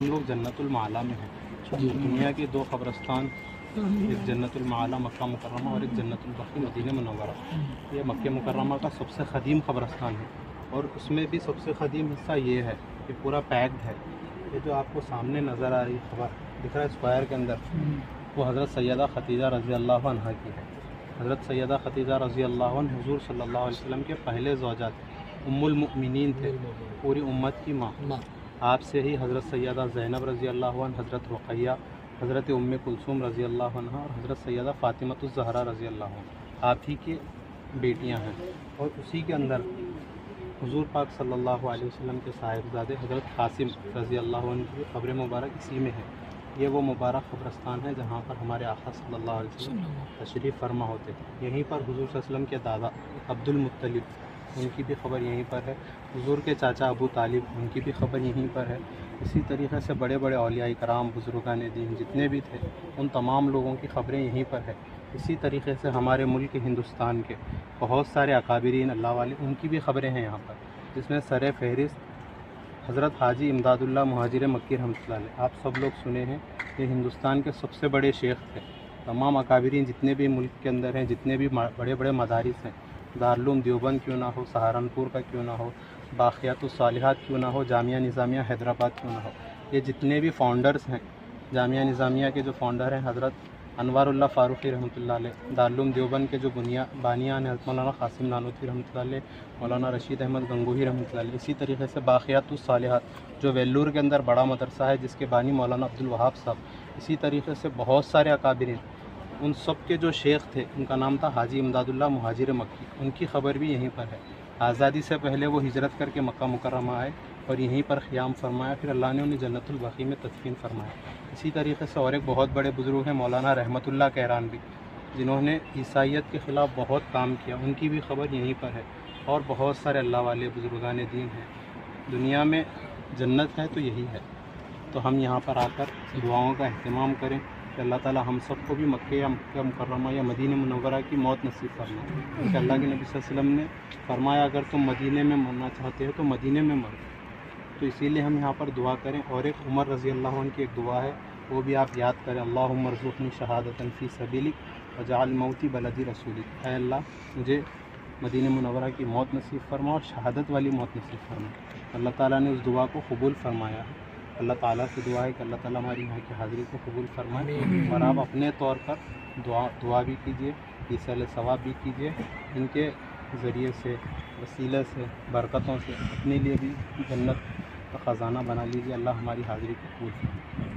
ہم لوگ جنت المعلا میں ہیں۔ دنیا کے دو قبرستان، ایک جنت المعلا مکہ مکرمہ اور ایک جنت البقیع مدینہ منورہ۔ یہ مکہ مکرمہ کا سب سے قدیم قبرستان ہے، اور اس میں بھی سب سے قدیم حصہ یہ ہے کہ پورا پیکڈ ہے۔ یہ جو آپ کو سامنے نظر آ رہی خبر دکھ رہا ہے اسکوائر کے اندر، وہ حضرت سیدہ خدیجہ رضی اللہ عنہا کی ہے۔ حضرت سیدہ خدیجہ رضی اللہ عنہ حضور صلی اللہ علیہ وسلم کے پہلے زوجات، ام المؤمنین تھے، پوری امت کی ماں۔ آپ سے ہی حضرت سیدہ زینب رضی اللہ عنہ، حضرت رقیہ، حضرت ام کلثوم رضی اللہ عنہ اور حضرت سیدہ فاطمہ الزہرا رضی اللہ عنہ آپ ہی کی بیٹیاں ہیں۔ اور اسی کے اندر حضور پاک صلی اللہ علیہ وسلم کے صاحبزادے حضرت قاسم رضی اللہ عنہ کی قبر مبارک اسی میں ہے۔ یہ وہ مبارک قبرستان ہے جہاں پر ہمارے آقا صلی اللہ علیہ وسلم تشریف فرما ہوتے تھے۔ یہیں پر حضور صلی اللہ علیہ وسلم کے دادا عبد المطلب، ان کی بھی قبر یہیں پر ہے۔ حضور کے چاچا ابو طالب، ان کی بھی قبر یہیں پر ہے۔ اسی طریقے سے بڑے بڑے اولیاء کرام، بزرگان دین جتنے بھی تھے، ان تمام لوگوں کی قبریں یہیں پر ہے۔ اسی طریقے سے ہمارے ملک ہندوستان کے بہت سارے اکابرین اللہ والے، ان کی بھی قبریں ہیں یہاں پر، جس میں سر فہرست حضرت حاجی امداد اللہ مہاجر مکی رحمۃ اللہ علیہ۔ آپ سب لوگ سنے ہیں، یہ ہندوستان کے سب سے بڑے شیخ تھے۔ تمام اکابرین جتنے بھی ملک کے اندر ہیں، جتنے بھی بڑے بڑے مدارس ہیں، دارالعلوم دیوبند کیوں نہ ہو، سہارنپور کا کیوں نہ ہو، باقیات الصالحات کیوں نہ ہو، جامعہ نظامیہ حیدرآباد کیوں نہ ہو، یہ جتنے بھی فاؤنڈرز ہیں، جامعہ نظامیہ کے جو فاؤنڈر ہیں حضرت انوار اللہ فاروقی رحمۃ اللہ علیہ، دارالعلوم دیوبند کے جو بانیان ہیں حضرت مولانا قاسم نانوتوی رحمۃ اللہ علیہ، مولانا رشید احمد گنگوہی رحمۃ اللہ علیہ۔ اسی طریقے سے باقیات الصالحات جو ویلور کے اندر بڑا مدرسہ ہے، جس کے بانی مولانا عبدالوہاب صاحب۔ اسی طریقے سے بہت سارے اکابرین، ان سب کے جو شیخ تھے، ان کا نام تھا حاجی امداد اللہ مہاجر مکی، ان کی خبر بھی یہیں پر ہے۔ آزادی سے پہلے وہ ہجرت کر کے مکہ مکرمہ آئے اور یہیں پر قیام فرمایا، پھر اللہ نے انہیں جنت البقیع میں تدفین فرمایا۔ اسی طریقے سے اور ایک بہت بڑے بزرگ ہیں مولانا رحمۃ اللہ کیرانوی، جنہوں نے عیسائیت کے خلاف بہت کام کیا، ان کی بھی خبر یہیں پر ہے۔ اور بہت سارے اللہ والے بزرگان دین ہیں۔ دنیا میں جنت ہے تو یہی ہے، تو ہم یہاں پر آ کر دعاؤں کا اہتمام کریں کہ اللہ تعالی ہم سب کو بھی مکہ یا مکہ مکرمہ یا مدینہ منورہ کی موت نصیب فرمائے، کیونکہ اللہ کے نبی صلی اللہ علیہ وسلم نے فرمایا اگر تم مدینے میں مرنا چاہتے ہو تو مدینے میں مرو، تو اسی لیے ہم یہاں پر دعا کریں۔ اور ایک عمر رضی اللہ عنہ کی ایک دعا ہے، وہ بھی آپ یاد کریں، اللہم ارزقنی شہادۃ فی سبیلک وجعل موتی بلدی رسولک۔ اے اللہ مجھے مدینہ منورہ کی موت نصیب فرما اور شہادت والی موت نصیب فرما۔ اللہ تعالیٰ نے اس دعا کو قبول فرمایا ہے۔ اللہ تعالیٰ سے دعا ہے کہ اللہ تعالیٰ ہماری یہاں کی حاضری کو قبول فرمائے، اور آپ اپنے طور پر دعا بھی کیجیے، ایصال ثواب بھی کیجیے، ان کے ذریعے سے، وسیلے سے، برکتوں سے اپنے لیے بھی جنت کا خزانہ بنا لیجیے۔ اللہ ہماری حاضری کو قبول فرمائے۔